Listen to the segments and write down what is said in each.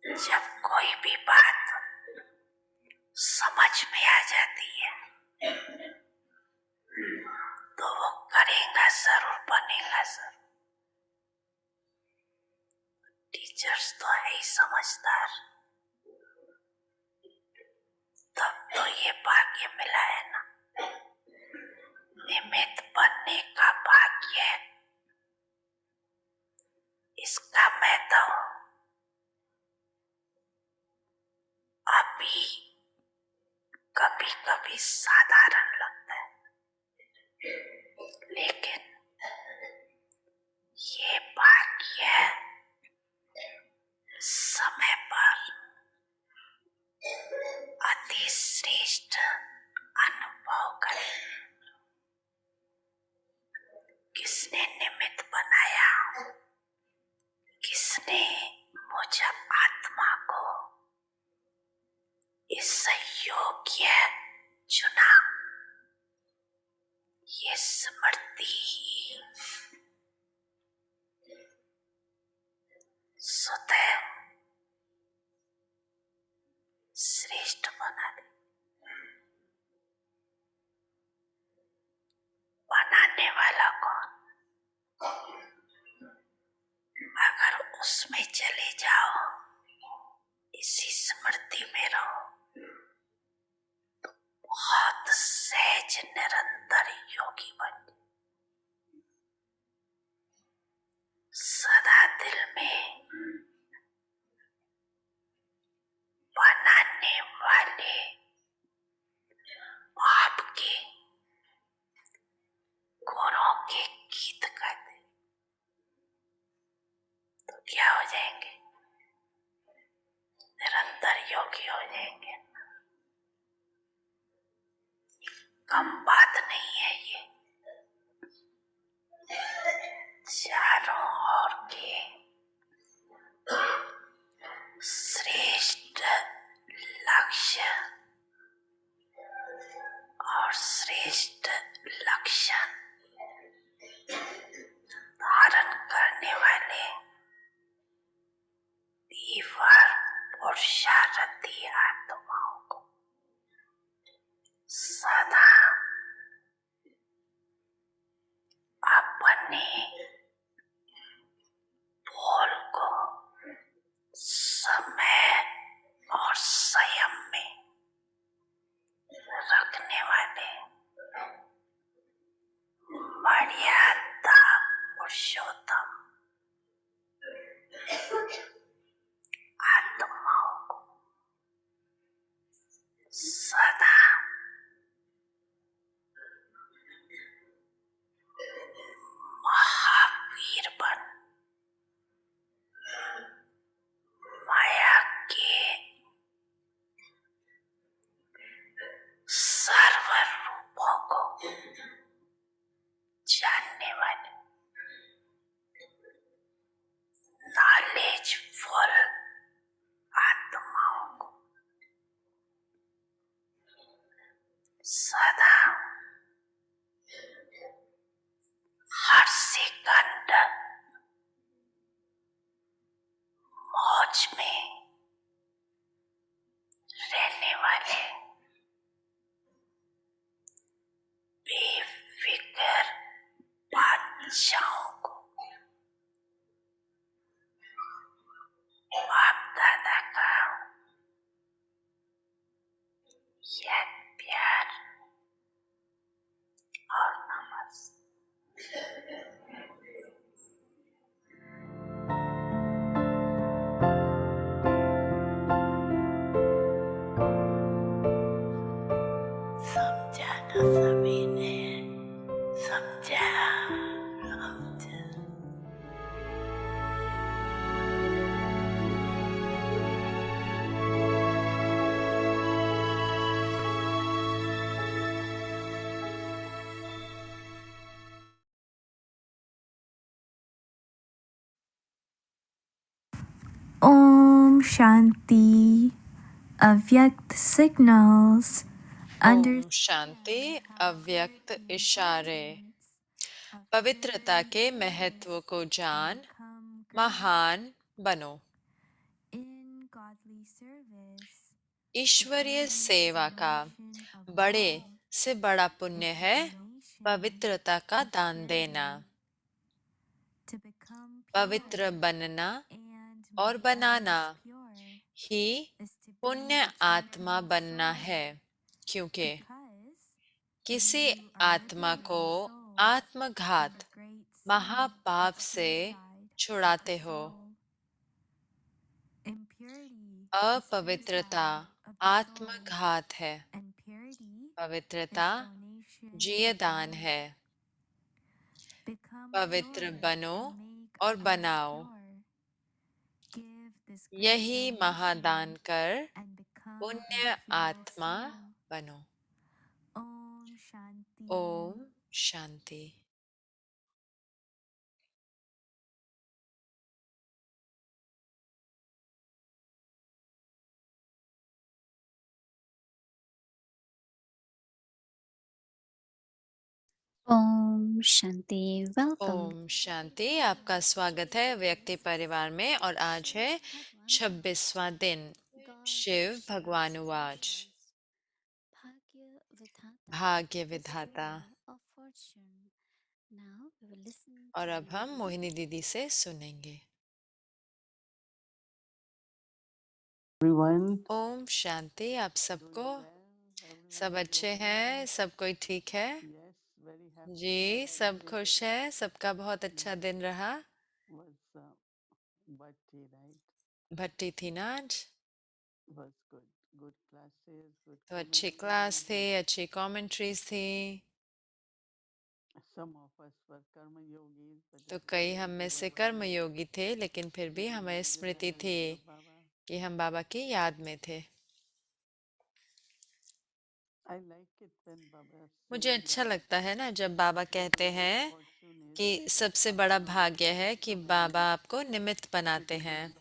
जब कोई भी बात समझ में आ जाती है तो वो करेगा जरूर, बनेगा जरूर। टीचर्स तो है ही समझदार, तब तो ये भाग्य मिला है ना, निमित्त बनने का भाग्य। इसका मैं तो अभी कभी कभी साधारण लगता है, लेकिन ये भाग्य समय पर अति श्रेष्ठ अनुभव करे। किसने निमित्त बनाया, किसने मुझ आत्मा को इस योग्य चुना, ये स्मृति ही स्वतः श्रेष्ठ बना दे। बनाने वाला कौन? अगर उसमें चले जाओ, इसी स्मृति में रहो, बहुत सहज निरंतर योगी बन, सदा दिल में बनाने वाले आपके गुणों के गीत गाते, तो क्या हो जाएंगे? निरंतर योगी हो जाएंगे। कम बात नहीं है ये। चारों ओर के श्रेष्ठ लक्ष्य और श्रेष्ठ लक्षण धारण करने वाले तीव्र पुरुषार्थी आत्माओं को सदा अपने बोल को समय और संयम में रखने वाले मर्यादा पुरुषोत्तम आत्माओं को सदा महावीर बन माया के सर्व रूपों को जानने वाले नॉलेजफुल आत्माओं को सदा हर सेकंड मौज में रहने वाले बेफिक्र बादशाहों को बाप दादा का याद प्यार और नमस्ते। समझाना सभी ने समझा। Om Shanti. Avyakt signals Om Shanti अव्यक्त इशारे। पवित्रता के महत्व को जान महान बनो। ईश्वरीय सेवा का बड़े से बड़ा पुण्य है पवित्रता का दान देना। पवित्र बनना और बनाना ही पुण्य आत्मा बनना है, क्योंकि किसी आत्मा को आत्मघात महापाप से छुड़ाते हो। अपवित्रता आत्मघात है, पवित्रता जीवदान है। पवित्र बनो और बनाओ, यही महादान कर पुण्य आत्मा बनो। ओम शांति। ओम शांति। वेलकम। ओम शांति। आपका स्वागत है व्यक्ति परिवार में और आज है 26वां दिन। शिव भगवानुवाच भाग्य विधाता। और अब हम मोहिनी दीदी से सुनेंगे। ओम शांति। आप सबको सब अच्छे हैं? सब कोई ठीक है? जी, सब खुश है। सबका बहुत अच्छा दिन रहा। भट्टी थी ना आज? तो अच्छी क्लास थी, अच्छी कमेंट्रीज थी। तो कई हम में से कर्मयोगी थे, लेकिन फिर भी हमें स्मृति थी कि हम बाबा की याद में थे। मुझे अच्छा लगता है ना जब बाबा कहते हैं कि सबसे बड़ा भाग्य है कि बाबा आपको निमित्त बनाते हैं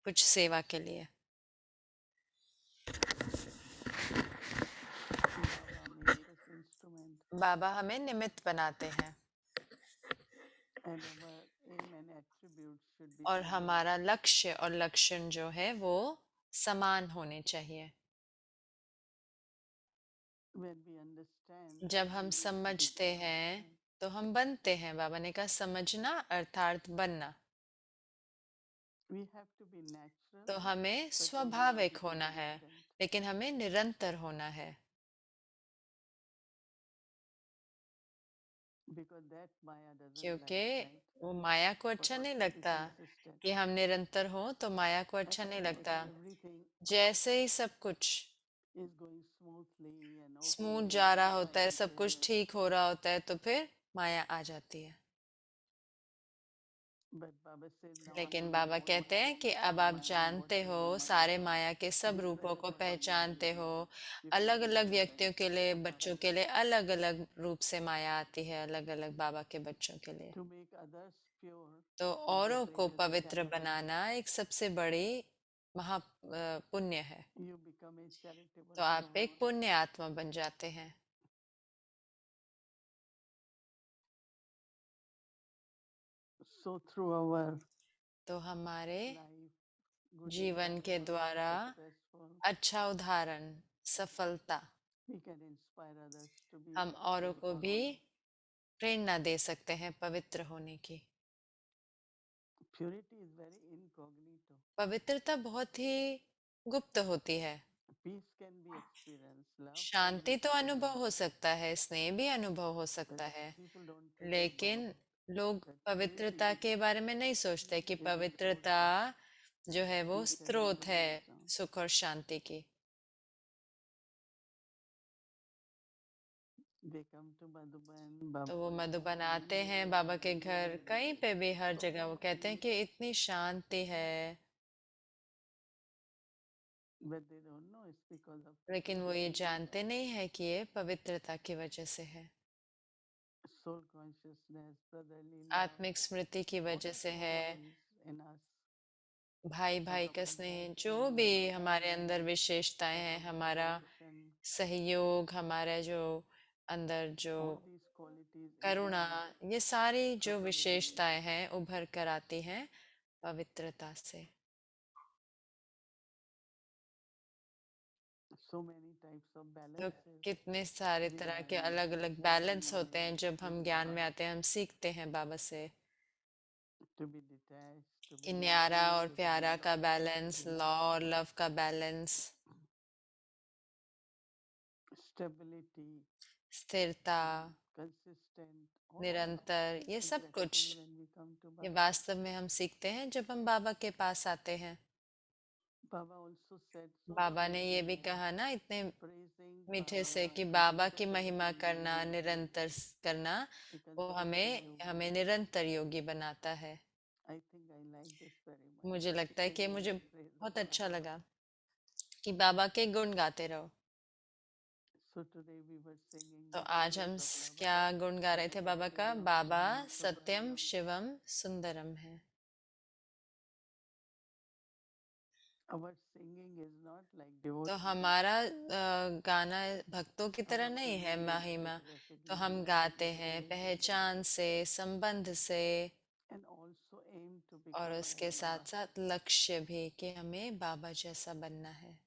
कुछ सेवा के लिए। बाबा हमें निमित्त बनाते हैं और हमारा लक्ष्य और लक्षण जो है वो समान होने चाहिए। जब हम समझते हैं तो हम बनते हैं। बाबा ने कहा समझना अर्थात बनना। तो हमें स्वाभाविक होना है, लेकिन हमें निरंतर होना है। क्योंकि वो माया को अच्छा नहीं लगता कि हम निरंतर हो, तो माया को अच्छा नहीं लगता। जैसे ही सब कुछ स्मूथ जा रहा होता है, सब कुछ ठीक हो रहा होता है, तो फिर माया आ जाती है। लेकिन बाबा कहते हैं कि अब आप जानते हो, सारे माया के सब रूपों को पहचानते हो। अलग अलग व्यक्तियों के लिए, बच्चों के लिए अलग अलग रूप से माया आती है, अलग अलग बाबा के बच्चों के लिए। तो औरों को पवित्र बनाना एक सबसे बड़ी महा पुण्य है। तो आप एक पुण्य आत्मा बन जाते हैं। तो हमारे जीवन के द्वारा अच्छा उदाहरण, सफलता, हम औरों को भी प्रेरणा दे सकते हैं पवित्र होने की। पवित्रता बहुत ही गुप्त होती है। शांति तो अनुभव हो सकता है, स्नेह भी अनुभव हो सकता है, लेकिन लोग पवित्रता के बारे में नहीं सोचते कि पवित्रता जो है वो स्रोत है सुख और शांति की। तो वो मधुबन आते हैं बाबा के घर, कहीं पे भी, हर जगह वो कहते हैं कि इतनी शांति है, लेकिन वो ये जानते नहीं है कि ये पवित्रता की वजह से है, आत्मिक स्मृति की वजह से है, भाई भाई का स्नेह, जो भी हमारे अंदर विशेषताएं हैं, हमारा सहयोग, हमारा जो अंदर जो करुणा, ये सारी जो विशेषताएं हैं उभर कर आती हैं पवित्रता से। so many types of तो balances कितने सारे we तरह के learn अलग अलग from बैलेंस होते हैं knowledge जब हम with ज्ञान में Baba, आते हैं, हम सीखते हैं बाबा से to be detached, to be कि न्यारा loving, और to be प्यारा का law, to balance, be law और loving, लव का बैलेंस, stability, स्थिरता, consistent, all of that निरंतर, ये is सब कुछ actually when we come to ये Baba. वास्तव में हम सीखते हैं जब हम बाबा के पास आते हैं। Baba also said so बाबा ने ये भी sweetly, कहा ना इतने praising मीठे से Baba, कि बाबा की keeping महिमा Baba करना, yogi, निरंतर करना, because वो he is a हमें हमें yogi. निरंतर योगी बनाता है। I think I like this very much. मुझे लगता है कि Singing मुझे the praise of बहुत अच्छा Baba. लगा कि बाबा के गुण गाते रहो। So today we were singing तो the आज हम praise of Baba. क्या गुण गा रहे थे बाबा का? Satyam बाबा Shivam सत्यम Sundaram. शिवम सुंदरम है। Our singing is not like तो devotional. हमारा गाना भक्तों की तरह Our नहीं है singing is महिमा, with तो हम recognition, गाते with हैं relationship, पहचान से, संबंध से, and also aim to और become उसके like साथ Baba. साथ लक्ष्य भी कि हमें बाबा जैसा बनना है,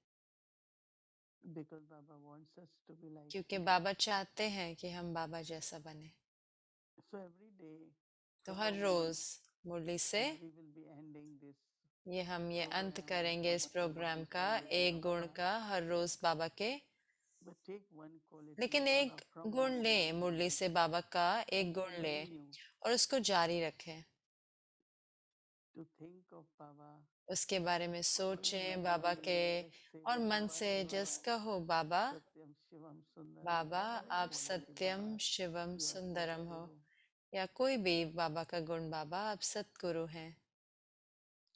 Because Baba wants us to be like क्योंकि him. बाबा चाहते हैं कि हम बाबा जैसा बने। So every day तो from हर now on, रोज मुरली से as we will be ending this ये अंत program करेंगे इस of one or programme two का quality एक of गुण Baba, का हर रोज बाबा के, but take one quality लेकिन of एक Baba from गुण now ले, on मुरली से बाबा का एक and गुण ले continue और उसको जारी रखें, to think of Baba. उसके बारे में Even सोचें बाबा mentally, के, just say और that मन Baba, से you जस are कहो बाबा, Satyam Shivam Sundaram. बाबा Any आप quality Satyam Baba, Shivam you are Sundaram हो, Satguru. या कोई भी बाबा का गुण, बाबा आप सतगुरु हैं,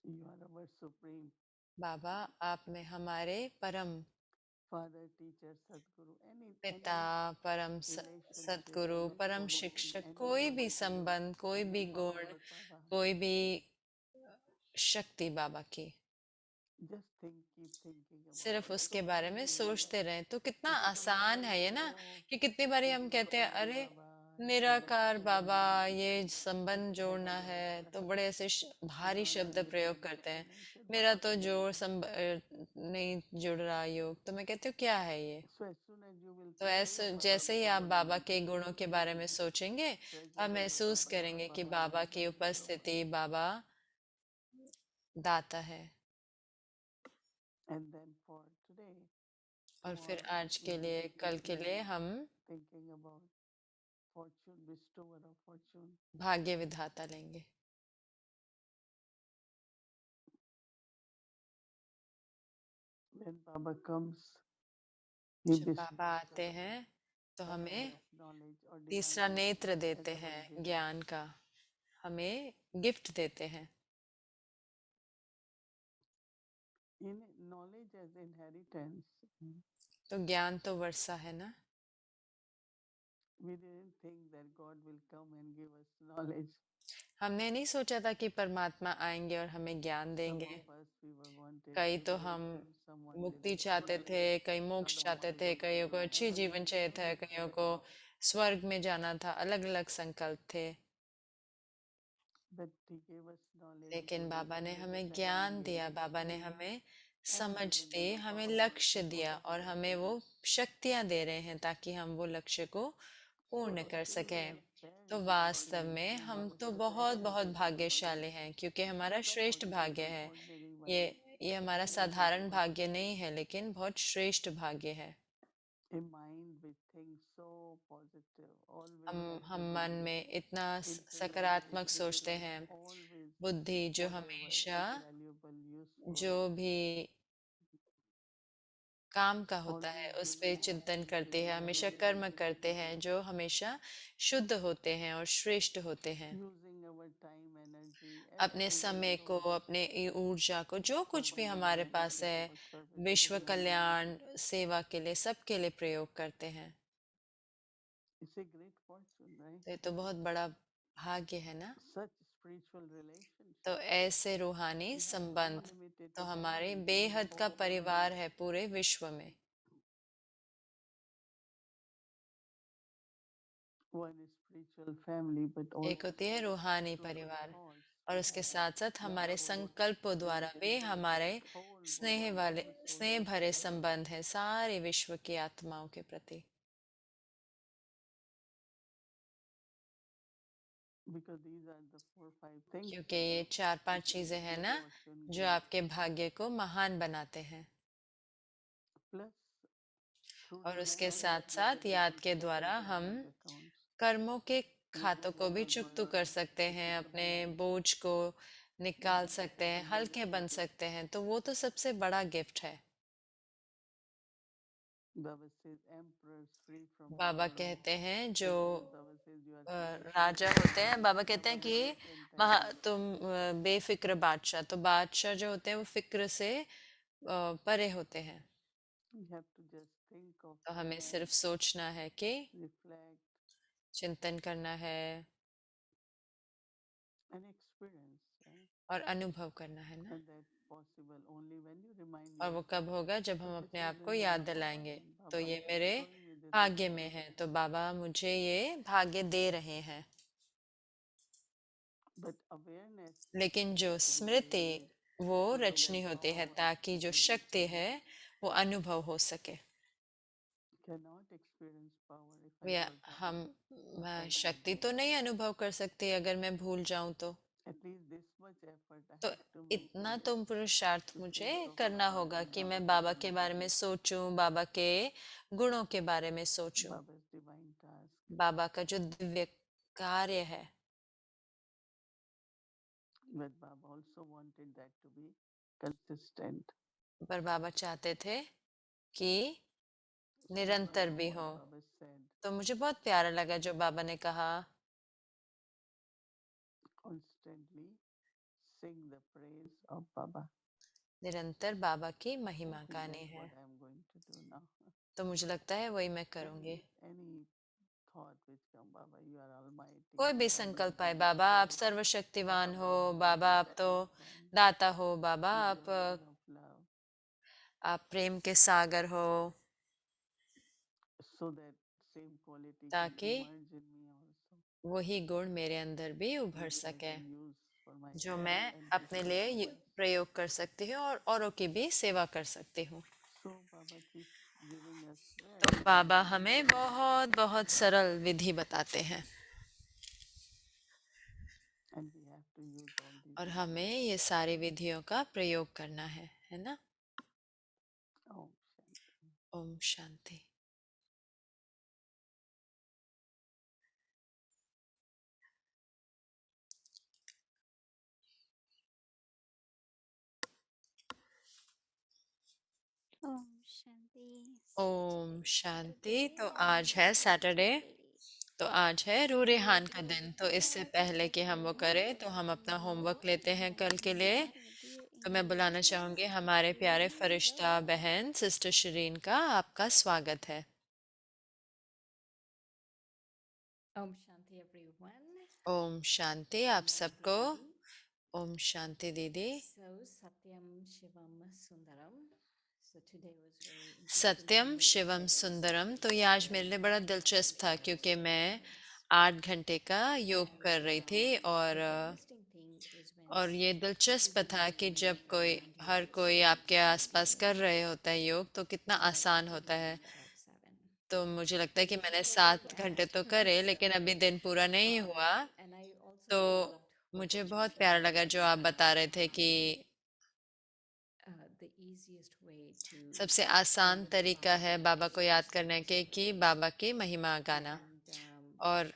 You are our supreme बाबा आप में हमारे परम Father, teacher, Sadguru. पिता, Any परम relationship, सतगुरु, any परम quality, शिक्षक, any कोई भी virtue संबंध, कोई is भी from गुण, our Baba. कोई भी शक्ति बाबा की, Just think, keep thinking about सिर्फ it. So उसके बारे में easy, सोचते रहें। तो कितना because our आसान है mind ये is ना, so कि कितनी बारी हम busy कहते हैं praising अरे Baba, निराकार introduction, बाबा, ये संबंध जोड़ना heaven है, mantra. तो बड़े ऐसे You भारी are शब्द only प्रयोग praising करते हैं। financial मेरा तो benefit. जोड़ नहीं जुड़ रहा योग, तो मैं कहती हूँ क्या है ये? So as soon as you will तो think ऐसे of Baba, जैसे ही आप Baba बाबा will के be गुणों के बारे में सोचेंगे, आप presence of महसूस Baba, करेंगे कि Baba बाबा will की be there. उपस्थिति, बाबा दाता है। And then for today, और फिर tomorrow, आज we के will लिए, be कल के thinking लिए हम about fortune, bestower of fortune. भाग्य विधाता लेंगे। When Baba comes, he जब बाबा bestows आते हैं तो the eye हमें of knowledge or divine तीसरा knowledge नेत्र as देते our हैं gift. ज्ञान का, हमें गिफ्ट देते हैं। In knowledge as inheritance, तो ज्ञान तो वर्षा है ना, we didn't think that God will come and give us knowledge. हमने नहीं सोचा था कि परमात्मा आएंगे और हमें ज्ञान Some देंगे। of us, we were wanted कई तो हम liberation, some wanted मुक्ति चाहते थे, कई मोक्ष some चाहते थे, wanted कईयों को अच्छी जीवन चाहिए था, कईयों को स्वर्ग में जाना था, अलग अलग संकल्प थे। but he gave us knowledge, he लेकिन gave us बाबा ने हमें understanding, ज्ञान he दिया, gave us बाबा ने faith, हमें and समझ given दी, us the हमें power लक्ष्य to दिया, और fulfill हमें वो शक्तियां दे रहे हैं ताकि हम वो लक्ष्य को So पूर्ण कर actually, we सकें। are तो very वास्तव fortunate में to हम have तो such बहुत बहुत excellent Baba. भाग्यशाली हैं, क्योंकि हमारा Not श्रेष्ठ भाग्य ordinary, है। ordinary ये one. ये हमारा साधारण भाग्य नहीं है, लेकिन बहुत श्रेष्ठ भाग्य है। A mind which thinks so positive, always हम happy, मन में इतना intellect सकारात्मक which सोचते is हैं, always बुद्धि जो whatever हमेशा is valuable, useful, जो भी काम का होता है always उस doing पे good चिंतन things करती in है, हमेशा knowledge, कर्म करते हैं जो हमेशा शुद्ध होते हैं और श्रेष्ठ होते हैं। using our time, energy, अपने every समय को, resource अपने ऊर्जा को, जो for कुछ भी Baba हमारे पास benefit, है, for service to विश्व Baba. कल्याण, सेवा के लिए, सबके लिए प्रयोग करते हैं। It's a great fortune, right? तो ये तो बहुत बड़ा भाग्य है ना। Such spiritual relationship. तो ऐसे रूहानी We have संबंध unlimited तो family हमारे in बेहद का whole परिवार world. है पूरे विश्व में। One is spiritual family, but एक also होती है रूहानी through our परिवार, thoughts. और उसके साथ साथ हमारे संकल्पों द्वारा भी हमारे स्नेह भरे संबंध है सारे विश्व की आत्माओं के प्रति। क्योंकि ये 4-5 चीजें हैं ना जो आपके भाग्य को महान बनाते हैं। और उसके साथ साथ याद के द्वारा हम कर्मों के खातों को भी चुकतू कर सकते हैं, अपने बोझ को निकाल सकते हैं, हल्के बन सकते हैं। तो वो तो सबसे बड़ा गिफ्ट है। बाबा कहते हैं जो राजा होते हैं, बाबा कहते हैं कि तुम बेफिक्र बादशाह। तो बादशाह जो होते हैं वो फिक्र से परे होते हैं। तो हमें सिर्फ सोचना है कि चिंतन करना है और अनुभव करना है ना। और वो कब होगा? जब हम अपने आप को याद दिलाएंगे तो ये मेरे भाग्य में है, तो बाबा मुझे ये भाग्य दे रहे हैं। लेकिन जो स्मृति वो रचनी होती है ताकि जो शक्ति है वो अनुभव हो सके। या हम शक्ति तो नहीं अनुभव कर सकते अगर मैं भूल जाऊं तो इतना तो पुरुषार्थ मुझे करना होगा कि मैं बाबा के बारे में सोचूं, बाबा के गुणों के बारे में सोचूं, बाबा का जो दिव्य कार्य है। पर बाबा चाहते थे कि निरंतर भी हो। तो मुझे बहुत प्यारा लगा जो बाबा ने कहा, निरंतर बाबा की महिमा गानी है। तो मुझे लगता है वही मैं करूंगी। कोई भी संकल्प आए, बाबा आप सर्वशक्तिवान हो, बाबा आप तो दाता हो, बाबा आप प्रेम के सागर हो, ताकि वही गुण मेरे अंदर भी उभर सके जो मैं अपने लिए प्रयोग कर सकती हूँ और औरों की भी सेवा कर सकती हूँ। तो बाबा हमें बहुत बहुत सरल विधि बताते हैं और हमें ये सारी विधियों का प्रयोग करना है ना। ओम शांति। ओम शांति। ओम शांति। तो आज है सैटरडे, तो आज है रूरेहान का दिन। तो इससे पहले कि हम वो करें तो हम अपना होमवर्क लेते हैं कल के लिए। तो मैं बुलाना चाहूंगी हमारे प्यारे फरिश्ता बहन सिस्टर शरीन का। आपका स्वागत है। Om Shanti everyone. Om Shanti आप सबको। ओम शांति दीदी। So Satyam Shivam Sundaram. So today was very Satyam interesting Shivam Sundaram. तो ये आज मेरे लिए बड़ा दिलचस्प था क्योंकि मैं 8 घंटे का योग कर रही थी और ये दिलचस्प था कि जब हर कोई आपके आसपास कर रहे होता है योग तो कितना आसान होता है। तो मुझे लगता है कि मैंने 7 घंटे तो करे लेकिन अभी दिन पूरा नहीं हुआ। तो मुझे बहुत प्यारा लगा जो आप बता रहे थे कि सबसे आसान तरीका है बाबा को याद करने के कि बाबा की महिमा गाना और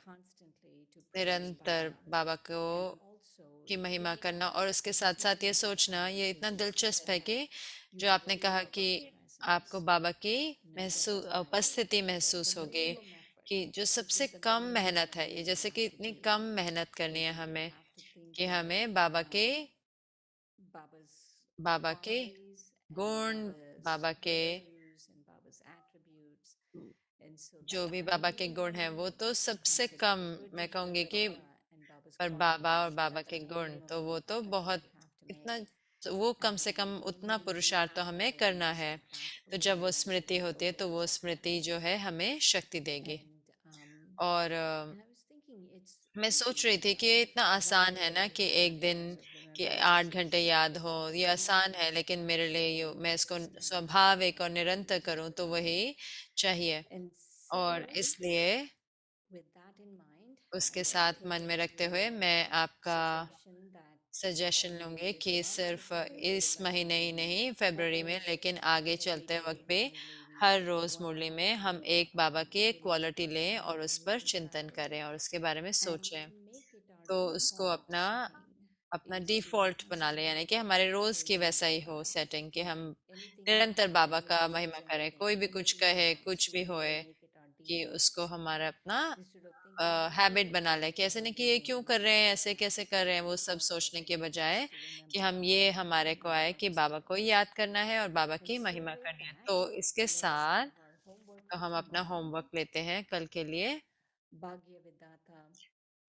निरंतर बाबा को की महिमा करना। और उसके साथ साथ ये सोचना, ये इतना दिलचस्प है कि जो आपने कहा कि आपको बाबा की उपस्थिति महसूस होगी कि जो सबसे कम मेहनत है, ये जैसे कि इतनी कम मेहनत करनी है हमें कि हमें बाबा के गुण, बाबा के जो भी बाबा के गुण हैं वो तो सबसे कम मैं कहूंगी कि पर बाबा और बाबा के गुण तो वो तो बहुत इतना, वो कम से कम उतना पुरुषार्थ तो हमें करना है। तो जब वो स्मृति होती है तो वो स्मृति जो है हमें शक्ति देगी। और मैं सोच रही थी कि ये इतना आसान है ना कि एक दिन कि 8 घंटे याद हो, ये आसान है, लेकिन मेरे लिए ये मैं इसको स्वाभाविक और निरंतर करूं तो वही चाहिए। And और so, इसलिए with that in mind, उसके I would साथ like to मन में give रखते you हुए मैं a आपका suggestion that सजेशन from लूंगी कि this month सिर्फ itself, इस महीने ही नहीं, फरवरी में, almost लेकिन आगे every चलते वक्त day, भी daily, we her pick rose one मुरली में हम quality एक बाबा की and एक we make quality it our लें और उस पर daily चिंतन desire करें और उसके बारे में and सोचें। make it our तो उसको default अपना setting अपना is to डिफॉल्ट बना लें, यानी कि celebrate हमारे रोज की daily वैसा ही हो desires. सेटिंग कि हम Anything that निरंतर बाबा we का are महिमा करें, celebrating, कोई भी कुछ anything in कहे, life, कुछ भी we होए, make it our कि default उसको setting. हमारा अपना Instead of thinking why habit बना लें कि ऐसे नहीं कि ये today क्यों कर रहे हैं, ऐसे कैसे कर रहे हैं, वो सब सोचने के बजाय to कि remember हम ये Baba हमारे को आए कि and बाबा को याद करना है और बाबा and की so महिमा with करनी है। that, तो इसके let's साथ have our homework तो for हम अपना tomorrow. होमवर्क लेते हैं कल के लिए। Bhagya Vidhata,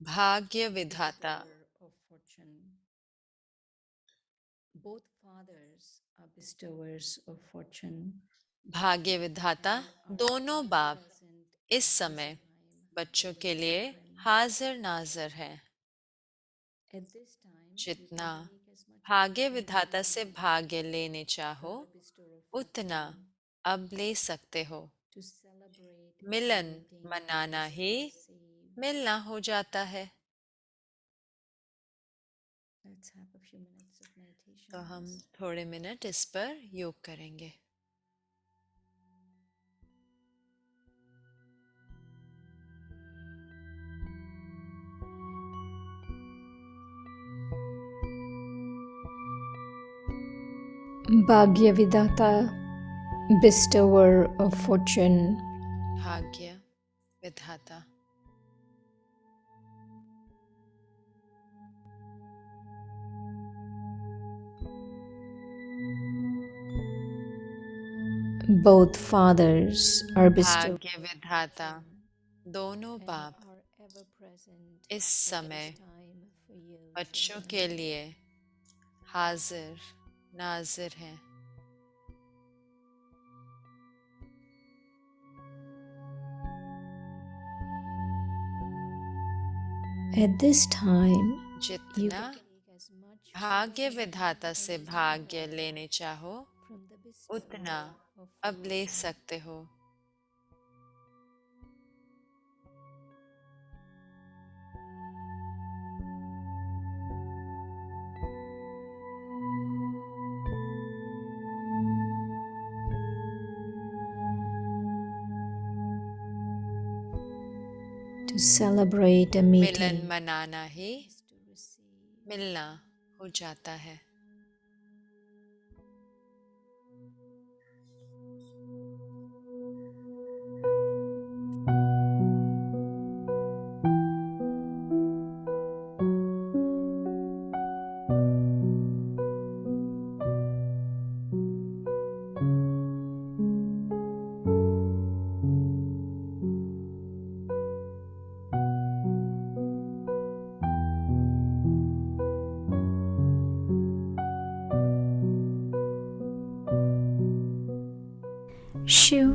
भाग्य विधाता। bestower of fortune. Both fathers are bestowers of fortune भाग्य विधाता, and are दोनों ever बाप present इस at this समय time for बच्चों their के लिए children. हाजिर नाजिर है। At this time, you जितना can take as much भाग्य विधाता opportunity से भाग्य लेने चाहो, from the bestower of उतना fortune अब ले सकते हो। to celebrate a Milan meeting मनाना is ही received. मिलना हो जाता है। Let's have a few minutes of meditation तो on हम this. थोड़े मिनट इस पर योग करेंगे। Bhagyavidata, bestower of fortune. भाग्य विधाता। Both fathers are bestowed भाग्य विधाता, दोनों And बाप are ever present इस at समय this time for you, बच्चों children. के लिए हाजिर नाजिर हैं। at this time. जितना Take as much भाग्य विधाता से भाग्य लेने चाहो, from the bestower उतना of अब ले fortune. सकते हो। To celebrate a Milan meeting मनाना ही Is to receive. मिलना हो जाता है। शिव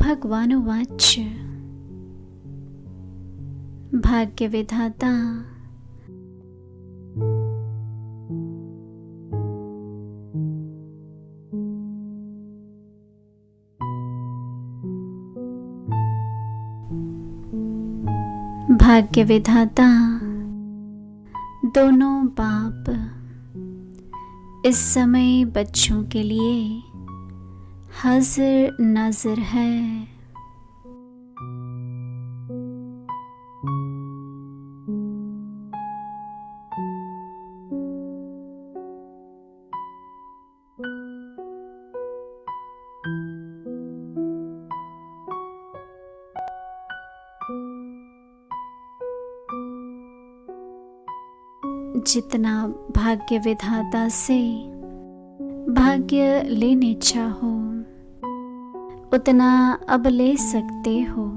भगवानुवाच भाग्यविधाता भाग्यविधाता दोनों बाप इस समय बच्चों के लिए हाजिर नाजिर है। जितना भाग्य विधाता से भाग्य लेने चाहो, उतना अब ले सकते हो।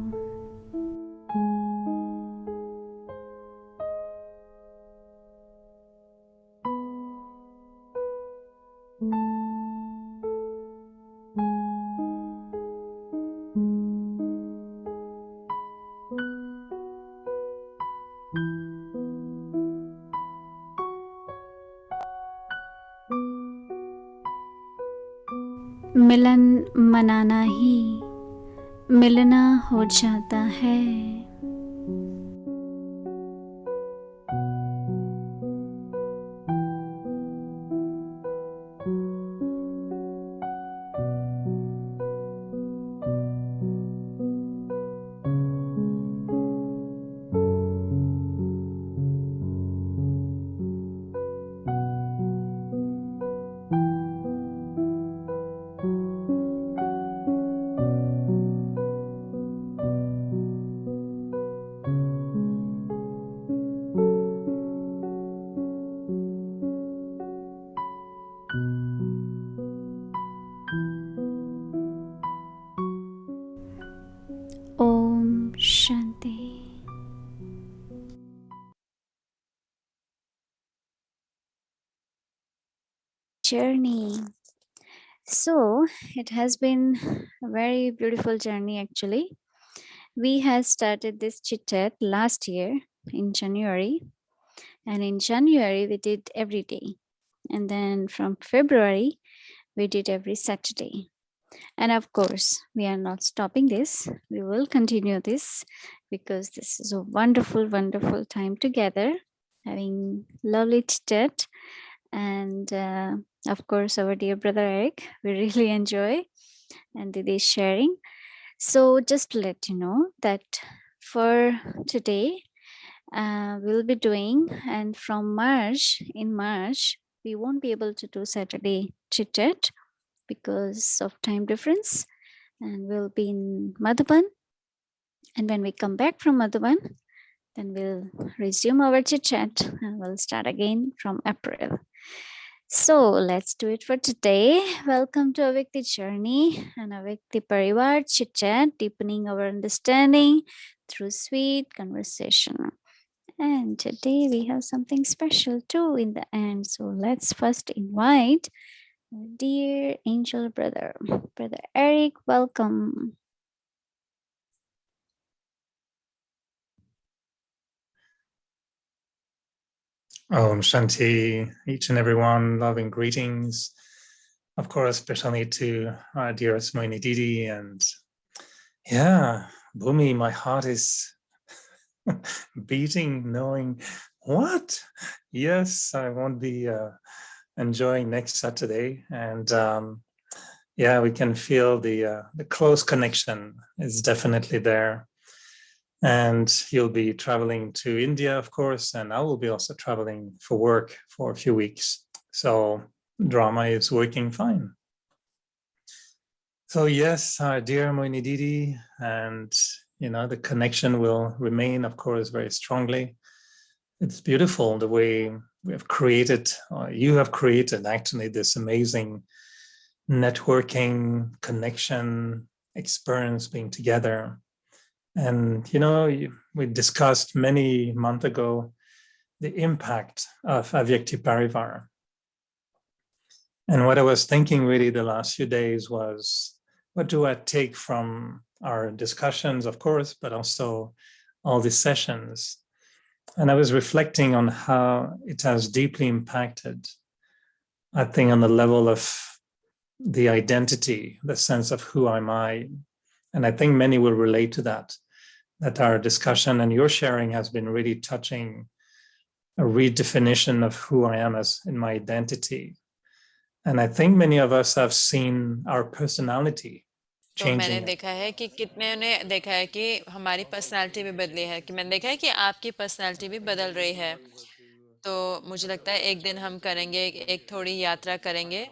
मिलन मनाना ही मिलना हो जाता है। Om Shanti. Journey. So it has been a very beautiful journey actually. We had started this chit chat last year in January, and in January we did every day, and then from February we did every Saturday. And of course, we are not stopping this. We will continue this because this is a wonderful, wonderful time together, having lovely chit chat. And of course, our dear brother Eric, we really enjoy and Didi sharing. So just to let you know that for today, we'll be doing, and from in March, we won't be able to do Saturday chit chat because of time difference, and we'll be in Madhuban. And when we come back from Madhuban, then we'll resume our chit chat and we'll start again from April. So let's do it for today. Welcome to Avikti Journey and Avikti Parivar Chit Chat, deepening our understanding through sweet conversation. And today we have something special too in the end. So let's first invite our dear angel brother, Brother Eric. Welcome. Om Shanti, each and everyone, loving greetings. Of course, especially to our dearest Moini Didi. And yeah, Bhumi, my heart is beating, knowing what? Yes, I won't be enjoying next Saturday. And yeah, we can feel the close connection is definitely there. And you'll be traveling to India, of course, and I will be also traveling for work for a few weeks. So drama is working fine. So yes, our dear Moini Didi, and the connection will remain, of course, very strongly. It's beautiful the way we have created, or you have created actually this amazing networking, connection, experience being together. And, we discussed many months ago the impact of Avyakti Parivar. And what I was thinking really the last few days was, what do I take from our discussions, of course, but also all these sessions? And I was reflecting on how it has deeply impacted, I think, on the level of the identity, the sense of who am I. And I think many will relate to that our discussion and your sharing has been really touching a redefinition of who I am as in my identity. And I think many of us have seen our personality तो मैंने changing. देखा है कि कितने ने देखा है कि हमारी पर्सनालिटी भी बदली है, कि मैंने देखा है कि आपकी पर्सनालिटी भी बदल रही है। तो मुझे लगता है एक दिन हम करेंगे, एक थोड़ी यात्रा करेंगे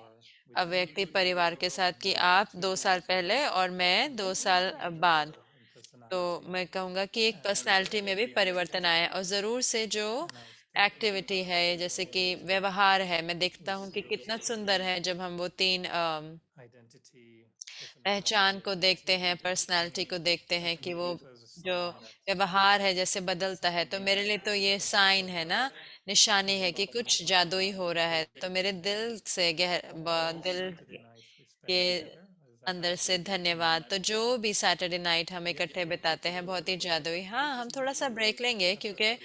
अव्यक्ति परिवार के साथ, कि आप 2 साल पहले और मैं 2 साल बाद। तो मैं कहूँगा कि एक पर्सनालिटी में भी परिवर्तन आया, और ज़रूर से जो एक्टिविटी है, जैसे कि व्यवहार है, मैं देखता हूँ कि कितना सुंदर है जब हम वो 3 पहचान को देखते हैं, पर्सनालिटी को देखते हैं, कि वो जो व्यवहार है जैसे बदलता है। तो मेरे लिए तो ये साइन है ना, निशानी है कि कुछ जादुई हो रहा है। तो मेरे दिल से दिल के अंदर से धन्यवाद। तो जो भी सैटरडे नाइट हम इकट्ठे बिताते हैं बहुत ही जादुई। हाँ, हम थोड़ा सा ब्रेक लेंगे क्योंकि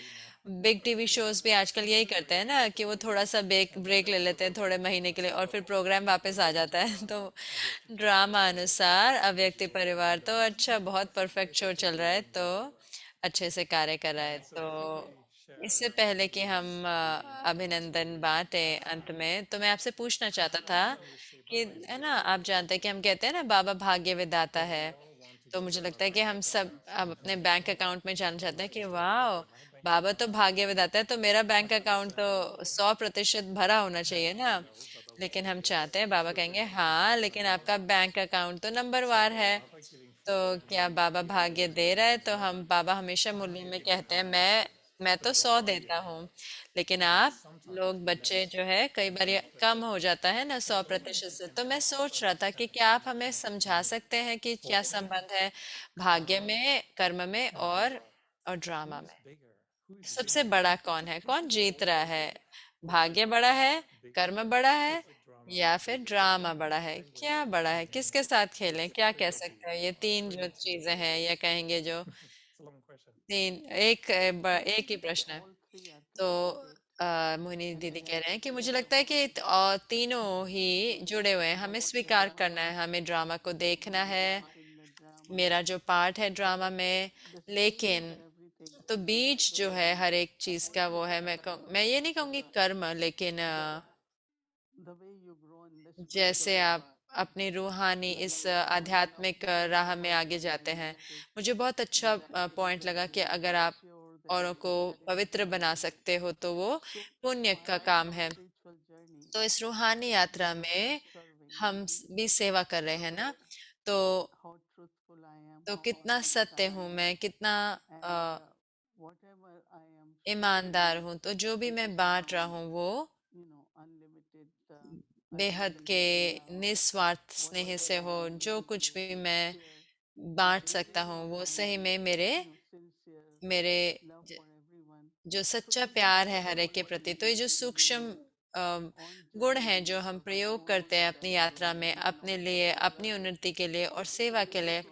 बिग टीवी शोज भी आजकल यही करते हैं ना कि वो थोड़ा सा ब्रेक ब्रेक ले लेते हैं थोड़े महीने के लिए और फिर प्रोग्राम वापस आ जाता है। तो ड्रामा अनुसार अव्यक्ति परिवार तो अच्छा बहुत परफेक्ट शो चल रहा है, तो अच्छे से कार्य कर रहा है। तो इससे पहले कि हम अभिनंदन बांटे अंत में, तो मैं आपसे पूछना चाहता था कि है ना, आप जानते हैं कि हम कहते हैं ना बाबा भाग्य विधाता है। तो मुझे लगता है कि हम सब अब अपने बैंक अकाउंट में जानना चाहते हैं कि वाह, बाबा तो भाग्य विधाता है तो मेरा बैंक अकाउंट तो 100% भरा होना चाहिए ना। लेकिन हम चाहते हैं, बाबा कहेंगे हाँ लेकिन आपका बैंक अकाउंट तो नंबरवार है। तो क्या बाबा भाग्य दे रहा है? तो हम बाबा हमेशा मुरली में कहते हैं मैं तो 100 देता हूँ, लेकिन आप लोग बच्चे जो है कई बार ये कम हो जाता है ना 100% से। तो मैं सोच रहा था कि क्या आप हमें समझा सकते हैं कि क्या संबंध है भाग्य में, कर्म में और ड्रामा में? सबसे बड़ा कौन है, कौन जीत रहा है? भाग्य बड़ा है, कर्म बड़ा है, या फिर ड्रामा बड़ा है? क्या बड़ा है, किसके साथ खेलें, क्या कह सकते हैं? ये तीन जो चीजें हैं या कहेंगे जो तीन, एक ही प्रश्न है। तो मोहिनी दीदी कह रहे हैं कि मुझे लगता है कि तीनों ही जुड़े हुए हैं, हमें स्वीकार करना है, हमें ड्रामा को देखना है, मेरा जो पार्ट है ड्रामा में। लेकिन तो बीज जो है हर एक चीज का वो है, मैं ये नहीं कहूंगी कर्म, लेकिन जैसे आप अपनी रूहानी इस आध्यात्मिक राह में आगे जाते हैं। मुझे बहुत अच्छा पॉइंट लगा कि अगर आप औरों को पवित्र बना सकते हो तो वो पुण्य का काम है। तो इस रूहानी यात्रा में हम भी सेवा कर रहे हैं ना। तो कितना सत्य हूँ मैं, कितना अ, ईमानदार हूँ, तो जो भी मैं बांट रहा हूँ वो बेहद के निस्वार्थ स्नेह से हो। जो कुछ भी मैं बांट सकता हूँ वो सही में मेरे मेरे ज- जो सच्चा प्यार है हर एक के प्रति। तो ये जो सूक्ष्म गुण हैं जो हम प्रयोग करते हैं अपनी यात्रा में, अपने लिए, अपनी उन्नति के लिए और सेवा के लिए,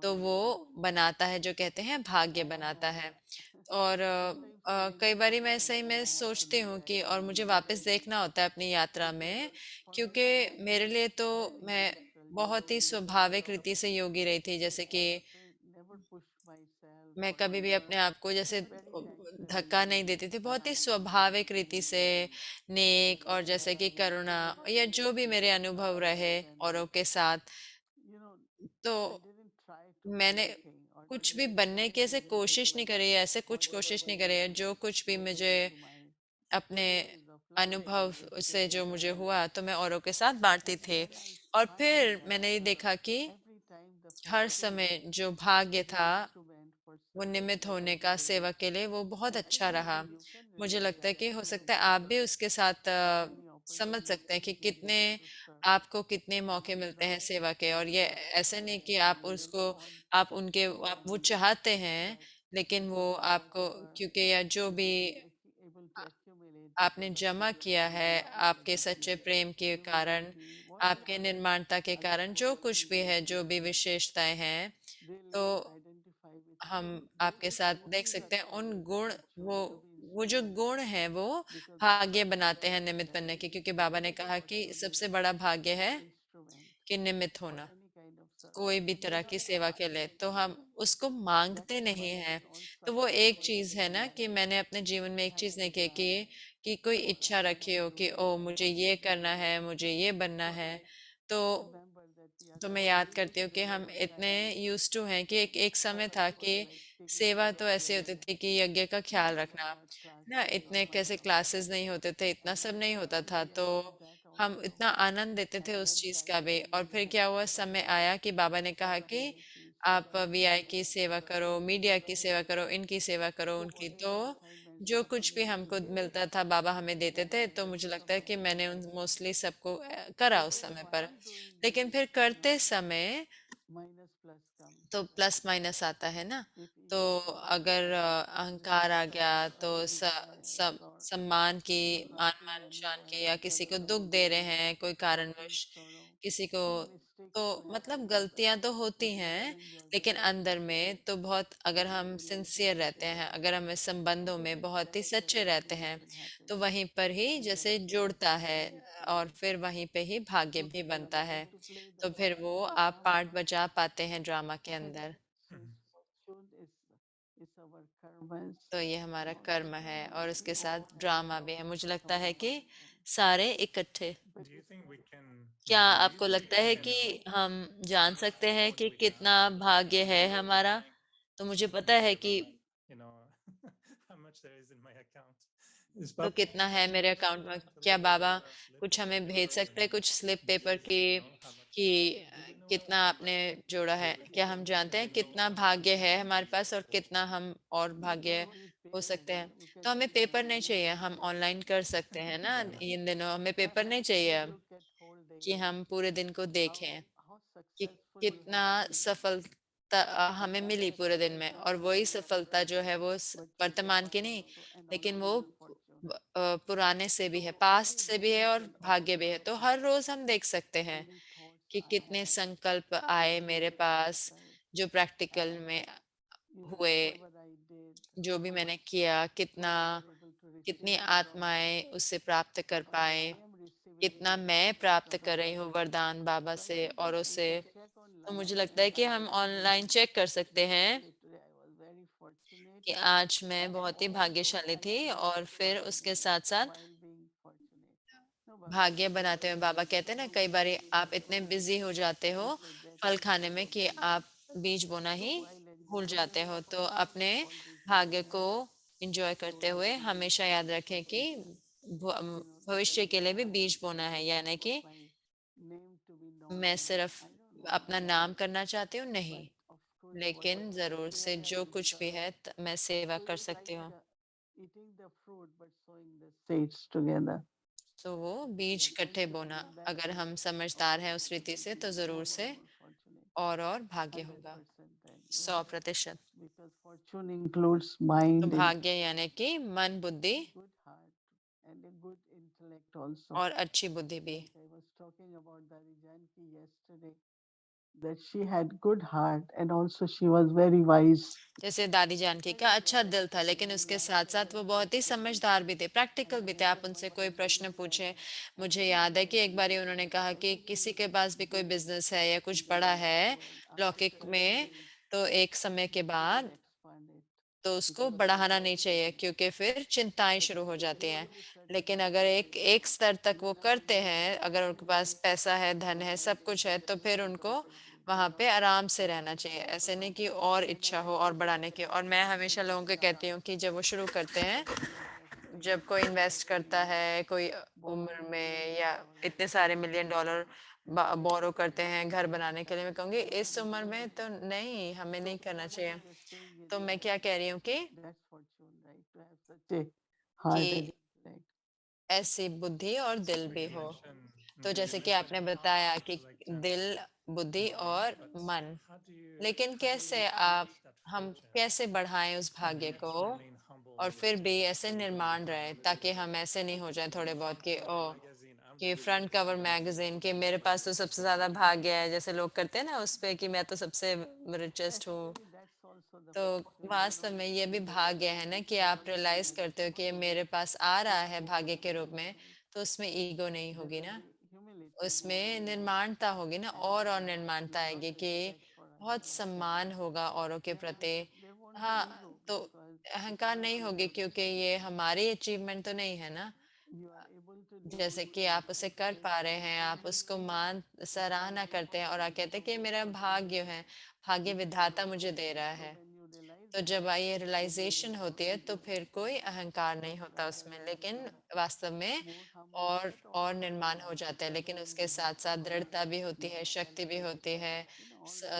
तो वो बनाता है, जो कहते हैं भाग्य बनाता है। और कई बारी मैं सही में सोचती हूँ कि और मुझे वापस देखना होता है अपनी यात्रा में, क्योंकि मेरे लिए तो मैं बहुत ही स्वाभाविक रीति से योगी रही थी। जैसे कि मैं कभी भी अपने आप को जैसे धक्का नहीं देती थी, बहुत ही स्वाभाविक रीति से नेक, और जैसे कि करुणा या जो भी मेरे अनुभव रहे औरों के साथ। तो मैंने कुछ भी बनने की ऐसे कोशिश नहीं करी है, ऐसे कुछ कोशिश नहीं करी है। जो कुछ भी मुझे अपने अनुभव से जो मुझे हुआ तो मैं औरों के साथ बांटती थी। और फिर मैंने ये देखा कि हर समय जो भाग्य था वो निमित्त होने का सेवा के लिए, वो बहुत अच्छा रहा। मुझे लगता है कि हो सकता है आप भी उसके साथ समझ सकते हैं कि कितने आपको कितने मौके मिलते हैं सेवा के। और ये ऐसे नहीं कि आप उसको आप वो चाहते हैं, लेकिन वो आपको क्योंकि या जो भी आपने जमा किया है आपके सच्चे प्रेम के कारण, आपके निर्माणता के कारण, जो कुछ भी है, जो भी विशेषताएं हैं, तो हम आपके साथ देख सकते हैं उन गुण, वो वो जो गुण है वो भाग्य बनाते हैं निमित्त बनने के। क्योंकि बाबा ने कहा कि सबसे बड़ा भाग्य है कि निमित्त होना कोई भी तरह की सेवा के लिए। तो हम उसको मांगते नहीं हैं। तो वो एक चीज है ना कि मैंने अपने जीवन में एक चीज नहीं की कि कोई इच्छा रखी हो कि ओ मुझे ये करना है, मुझे ये बनना है। तो मैं याद करती हूँ कि हम इतने यूज टू हैं कि एक समय था कि सेवा तो ऐसे होती थी कि यज्ञ का ख्याल रखना ना, इतने कैसे क्लासेस नहीं होते थे, इतना सब नहीं होता था। तो हम इतना आनंद देते थे उस चीज का भी। और फिर क्या हुआ, समय आया कि बाबा ने कहा कि आप वीआई की सेवा करो, मीडिया की सेवा करो, इनकी सेवा करो, उनकी। तो जो कुछ भी हमको मिलता था बाबा हमें देते थे। तो मुझे लगता है कि मैंने उन मोस्टली सबको करा उस समय पर। लेकिन फिर करते समय तो प्लस माइनस आता है ना। तो अगर अहंकार आ गया तो सम्मान की, मान मान शान की, या किसी को दुख दे रहे हैं कोई कारणवश, किसी को तो मतलब गलतियां तो होती हैं, लेकिन अंदर में तो बहुत, अगर हम सिंसियर रहते हैं, अगर हम इस संबंधों में बहुत ही सच्चे रहते हैं, तो वहीं पर ही जैसे जुड़ता है, और फिर वहीं पे ही भाग्य भी बनता है। तो फिर वो आप पार्ट बजा पाते हैं ड्रामा के अंदर। तो ये हमारा कर्म है और उसके साथ ड्रामा भी है। मुझे लगता है कि सारे इकट्ठे। Do you think we can क्या believe आपको we लगता है can कि know हम जान सकते हैं what कि we have कितना भाग्य in है our हमारा? bank, तो मुझे पता है instead कि of, you know, how much there is in my account? Is तो Baba कितना है मेरे अकाउंट में? to क्या look at Baba a slip कुछ of हमें paper भेज सकते हैं, and कुछ स्लिप पेपर just, की, you know, how much? कि Do we know कितना our आपने bank? जोड़ा है? क्या हम जानते Can हैं we know कितना our भाग्य bank है हमारे balance? पास और कितना हम और भाग्य हो सकते हैं? तो हमें पेपर नहीं चाहिए, हम ऑनलाइन कर सकते हैं ना इन दिनों। हमें पेपर नहीं चाहिए अब कि हम पूरे दिन को देखें कि कितना सफलता हमें मिली पूरे दिन में, और वही सफलता जो है वो वर्तमान की नहीं, लेकिन वो पुराने से भी है, पास्ट से भी है और भाग्य भी है। तो हर रोज हम देख सकते हैं कि कितने संकल्प आए मेरे पास, जो प्रैक्टिकल में हुए, जो भी मैंने किया, कितना, कितनी आत्माएं उससे प्राप्त कर पाए, कितना मैं प्राप्त कर रही हूँ वरदान बाबा से और उससे। तो मुझे लगता है कि हम ऑनलाइन चेक कर सकते हैं कि आज मैं बहुत ही भाग्यशाली थी, और फिर उसके साथ साथ भाग्य बनाते हुए बाबा कहते हैं ना, कई बार आप इतने बिजी हो जाते हो फल खाने में कि आप बीज बोना ही भूल जाते हो। तो अपने भाग्य को एंजॉय करते हुए हमेशा याद रखें कि भविष्य के लिए भी बीज बोना है, यानी कि मैं सिर्फ अपना नाम करना चाहती हूँ नहीं, लेकिन जरूर से जो कुछ भी है मैं सेवा कर सकती हूँ। तो वो बीज इकट्ठे बोना, अगर हम समझदार हैं उस रीति से, तो जरूर से और भाग्य होगा 100%। तो भाग्य यानी कि मन, बुद्धि और अच्छी बुद्धि भी। जैसे दादी जानकी का अच्छा दिल था, लेकिन उसके साथ साथ वो बहुत ही समझदार भी थे, प्रैक्टिकल भी थे। आप उनसे कोई प्रश्न पूछे, मुझे याद है कि एक बार उन्होंने कहा कि किसी के पास भी कोई बिजनेस है या कुछ बड़ा है लौकिक में, तो एक समय के बाद तो उसको बढ़ाना नहीं चाहिए, क्योंकि फिर चिंताएं शुरू हो जाती हैं। लेकिन अगर एक एक स्तर तक वो करते हैं, अगर उनके पास पैसा है, धन है, सब कुछ है, तो फिर उनको वहां पे आराम से रहना चाहिए। ऐसे नहीं कि और इच्छा हो और बढ़ाने की। और मैं हमेशा लोगों को कहती हूँ कि जब वो शुरू करते हैं, जब कोई इन्वेस्ट करता है कोई उम्र में, या इतने सारे $1 million बोरो करते हैं घर बनाने के लिए, मैं कहूँगी इस उम्र में तो नहीं, हमें नहीं करना चाहिए। तो मैं क्या कह रही हूँ कि ऐसी बुद्धि और So दिल we भी can हो। mention तो maybe जैसे कि आपने messages बताया कि like that दिल, बुद्धि maybe, और but मन, लेकिन how do you कैसे आप, create that हम fortune कैसे बढ़ाएं उस and भाग्य yet को, remain humble और all the फिर time? भी ऐसे निर्माण रहे, ताकि हम ऐसे नहीं हो जाए थोड़े बहुत कि Cover ओ, magazine, I'm कि the front richest cover person magazine के in मेरे this पास world. तो सबसे ज्यादा भाग्य है, जैसे लोग करते हैं ना उस पे कि मैं तो सबसे रिचेस्ट हूँ। तो वास्तव में ये भी भाग्य है ना कि आप रियलाइज करते हो कि ये मेरे पास आ रहा है भाग्य के रूप में, तो उसमें ईगो नहीं होगी ना, उसमें निर्माणता होगी ना, और निर्माणता आएगी कि बहुत सम्मान होगा औरों के प्रति। हाँ, तो अहंकार नहीं होगी, क्योंकि ये हमारी अचीवमेंट तो नहीं है ना। जैसे कि आप उसे कर पा रहे हैं, आप उसको मान सराहना करते हैं और आप कहते हैं कि ये मेरा भाग्य है, भाग्य विधाता मुझे दे रहा है। तो जब ये रियलाइजेशन होती है, तो फिर कोई अहंकार नहीं होता उसमें, लेकिन वास्तव में और निर्माण हो जाता है। लेकिन उसके साथ साथ दृढ़ता भी होती है, शक्ति भी होती है,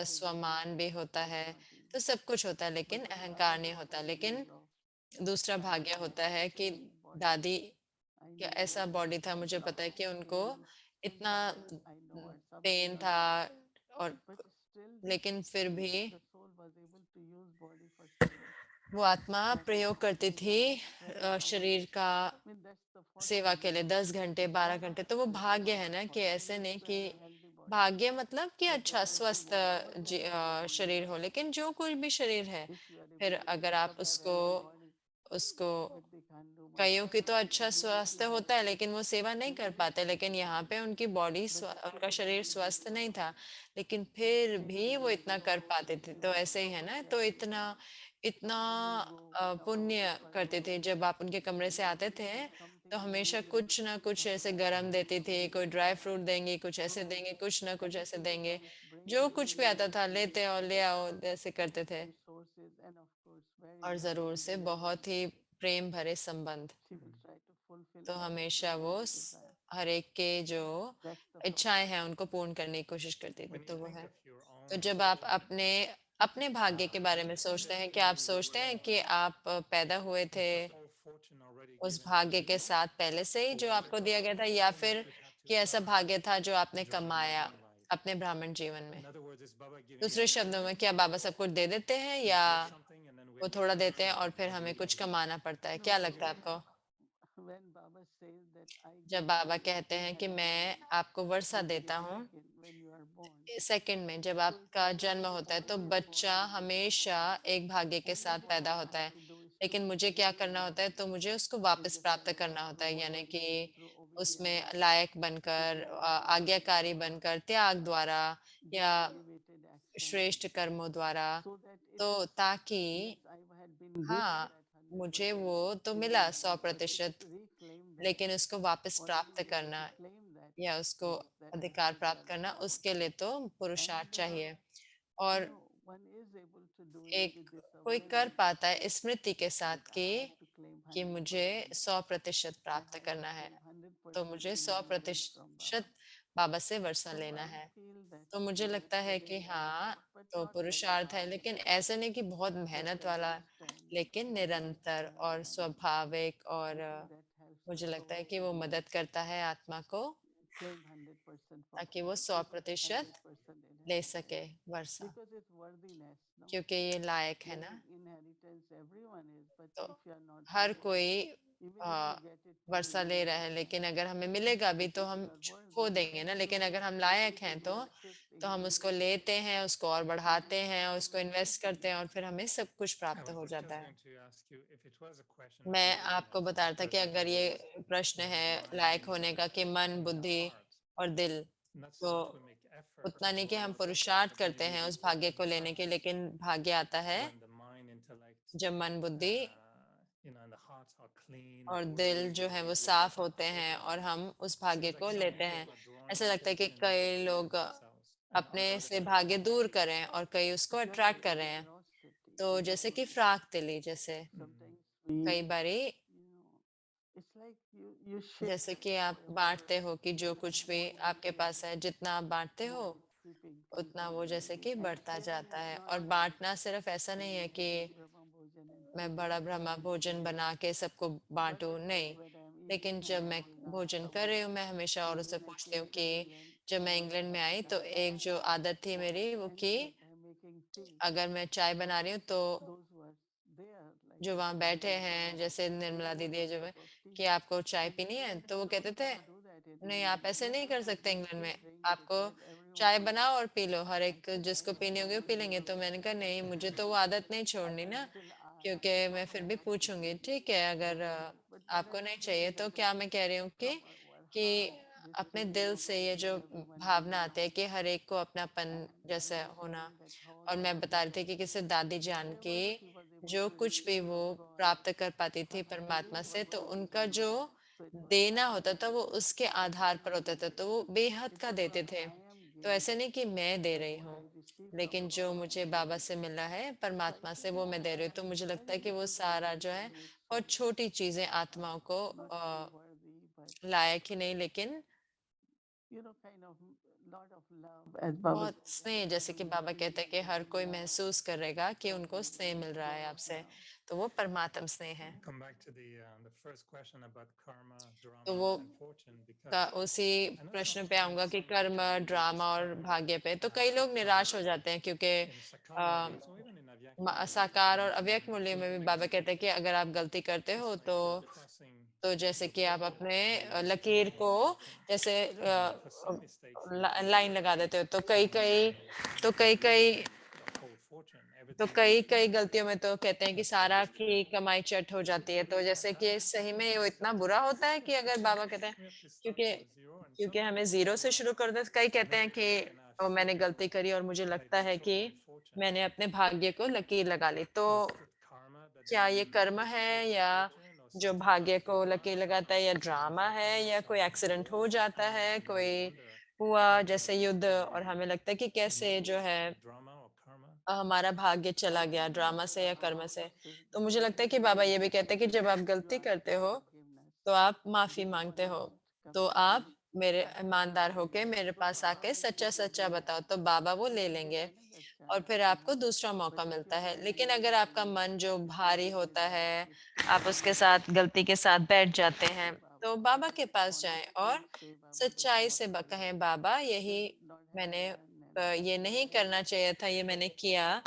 स्वमान भी होता है, तो सब कुछ होता है, लेकिन अहंकार नहीं होता। लेकिन दूसरा भाग्य होता है कि दादी का ऐसा बॉडी था, मुझे पता है कि उनको इतना पेन था, और लेकिन फिर भी वो आत्मा प्रयोग करती थी शरीर का सेवा के लिए 10 घंटे 12 घंटे। तो वो भाग्य है ना, कि ऐसे नहीं कि भाग्य मतलब कि अच्छा स्वस्थ शरीर हो, लेकिन जो कोई भी शरीर है, फिर अगर आप उसको उसको कईयों की तो अच्छा स्वास्थ्य होता है लेकिन वो सेवा नहीं कर पाते, लेकिन यहाँ पे उनकी उनका शरीर स्वस्थ नहीं था, लेकिन फिर भी वो इतना कर पाते थे। तो ऐसे ही है ना, तो इतना इतना पुण्य करते थे। जब आप उनके कमरे से आते थे तो हमेशा कुछ ना कुछ ऐसे गरम देती थी, कोई ड्राई फ्रूट देंगे, कुछ ऐसे देंगे, कुछ ना कुछ ऐसे देंगे, जो कुछ भी आता था लेते और ले आओ ऐसे करते थे। और जरूर से बहुत ही प्रेम भरे संबंध। तो हमेशा वो हर एक के जो इच्छाएं हैं उनको पूर्ण करने की कोशिश करती थी। When you तो वो think है। of your तो own जब आप fortune, अपने अपने भाग्य के बारे में सोचते हैं, क्या आप सोचते हैं कि आप पैदा हुए is थे the whole fortune already उस given to भाग्य के you? साथ पहले से ही जो Or आपको was दिया it गया था, या something फिर that you had to कि ऐसा earn भाग्य था जो आपने during your कमाया own life? अपने ब्राह्मण जीवन में? In other words, is Baba giving दूसरे शब्दों everything? में, क्या बाबा सब कुछ दे देते हैं, You या give something and then वो wait for थोड़ा देते हैं something और फिर other हमें कुछ from you? कमाना पड़ता है? क्या लगता है आपको? जब बाबा कहते हैं कि मैं आपको वर्षा देता हूँ, सेकंड में जब आपका जन्म होता है तो बच्चा हमेशा एक भाग्य के साथ पैदा होता है, लेकिन मुझे क्या करना होता है, तो मुझे उसको वापस प्राप्त करना होता है, यानी कि उसमें लायक बनकर, आज्ञाकारी बनकर, त्याग द्वारा या श्रेष्ठ कर्मों द्वारा। तो ताकि, हाँ, मुझे वो तो मिला 100%, लेकिन उसको वापस प्राप्त करना या उसको अधिकार प्राप्त करना, उसके लिए तो पुरुषार्थ चाहिए। और एक कोई कर पाता है स्मृति के साथ कि मुझे 100% प्राप्त करना है, तो मुझे 100% बाबा से वर्षा लेना है। तो मुझे लगता है कि हाँ, तो पुरुषार्थ है, लेकिन ऐसा नहीं कि बहुत मेहनत वाला, लेकिन निरंतर और स्वाभाविक। और मुझे लगता है कि वो मदद करता है आत्मा को ताकि वो 100% ले सके वर्षा, क्योंकि ये लायक है ना। तो हर कोई आ, वर्षा ले रहा है, लेकिन अगर हमें मिलेगा भी तो हम खो देंगे ना। लेकिन अगर हम लायक हैं तो हम उसको लेते हैं, उसको और बढ़ाते हैं, और उसको इन्वेस्ट करते हैं, और फिर हमें सब कुछ I प्राप्त was हो just जाता है। going to ask you if it was a question of मैं आपको worthiness बता रहा था कि whether अगर you ये would प्रश्न use है the लायक mind, होने the का, कि मन, soul, and the बुद्धि heart, और दिल, not तो simply make उतना efforts नहीं कि हम towards पुरुषार्थ करते maybe हैं the उस भाग्य fortune को लेने के, comes लेकिन भाग्य आता है when the mind, intellect, जब मन, बुद्धि and the heart are clean और and दिल जो worthy. है वो साफ होते हैं, और हम उस भाग्य Seems like को some लेते people हैं। are drawing ऐसा लगता है कि fortune कई लोग towards themselves and अपने others से are भाग्य दूर कर रहे हैं और कई उसको अट्रैक्ट कर रहे हैं। तो जैसे कि फ्राक तिली जैसे, कई बारी जैसे कि आप बांटते हो कि जो कुछ भी आपके पास है, जितना आप बांटते हो उतना वो जैसे कि बढ़ता जाता है। और बांटना सिर्फ ऐसा नहीं है कि मैं बड़ा ब्रह्मा भोजन बना के सबको बांटू, नहीं। लेकिन जब मैं भोजन कर रही हूँ, मैं हमेशा औरों से पूछती हूँ कि जब मैं इंग्लैंड में आई तो एक जो आदत थी मेरी वो कि अगर मैं चाय बना रही हूँ तो जो वहाँ बैठे हैं, जैसे निर्मला दीदी है जो है, कि आपको चाय पीनी है, तो वो कहते थे नहीं, आप ऐसे नहीं कर सकते इंग्लैंड में, आपको चाय बनाओ और पी लो, हर एक जिसको पीनी होगी वो पी लेंगे। तो मैंने कहा नहीं, मुझे तो वो आदत नहीं छोड़नी ना, क्योंकि मैं फिर भी पूछूंगी, ठीक है अगर आपको नहीं चाहिए, तो क्या मैं कह रही हूँ कि अपने दिल से ये जो भावना आती है कि हर एक को अपनापन जैसे होना। और मैं बता रही थी कि किसी दादी जान की जो कुछ भी वो प्राप्त कर पाती थी परमात्मा से, तो उनका जो देना होता था वो उसके आधार पर होता था, तो वो बेहद का देते थे। तो ऐसे नहीं कि मैं दे रही हूँ, लेकिन जो मुझे बाबा से मिला है, परमात्मा से, वो मैं दे रही हूँ। तो मुझे लगता है कि वो सारा जो है बहुत छोटी चीजें आत्माओं को लायक ही नहीं, लेकिन बहुत स्नेह, जैसे कि बाबा कहते हैं कि हर कोई महसूस करेगा कि उनको स्नेह मिल रहा है आपसे, तो वो परमात्म स्नेह है। come back to the first question about karma, तो drama, वो and fortune का because उसी I know प्रश्न पे sometimes आऊंगा कि some कर्म, people get ड्रामा और discouraged भाग्य पे, तो कई लोग निराश हो जाते हैं, क्योंकि in Sakara ways or even in Avyakt ways साकार और when अव्यक्त मूल्य में भी बाबा things कहते हैं कि अगर आप गलती करते हो it's like तो they're crossing तो जैसे कि आप अपने लकीर को जैसे लाइन लगा देते हो, तो तो कई कई तो कई कई गलतियों में तो कहते हैं कि सारा की कमाई चट हो जाती है। तो जैसे कि सही में वो इतना बुरा होता है कि अगर बाबा कहते हैं, क्योंकि क्योंकि हमें जीरो से शुरू कर दे। कई कहते हैं कि ओ, मैंने गलती करी और मुझे लगता है कि मैंने अपने भाग्य को लकीर लगा ली। तो क्या ये कर्म है, या जो भाग्य को लकीर लगाता है, या ड्रामा है, या कोई एक्सीडेंट हो जाता है, कोई हुआ जैसे युद्ध, और हमें लगता है कि कैसे जो है हमारा भाग्य चला गया ड्रामा से या कर्म से। तो मुझे लगता है कि बाबा ये भी कहते हैं कि जब आप गलती करते हो तो आप माफी मांगते हो, तो आप मेरे ईमानदार होके मेरे पास आके सच्चा सच्चा बताओ, तो बाबा वो ले लेंगे और फिर आपको दूसरा मौका मिलता है। लेकिन अगर आपका मन जो भारी होता है, आप उसके साथ गलती के साथ बैठ जाते हैं, तो बाबा के पास जाएं और सच्चाई से कहें, बाबा यही मैंने ये नहीं करना चाहिए था, ये मैंने किया,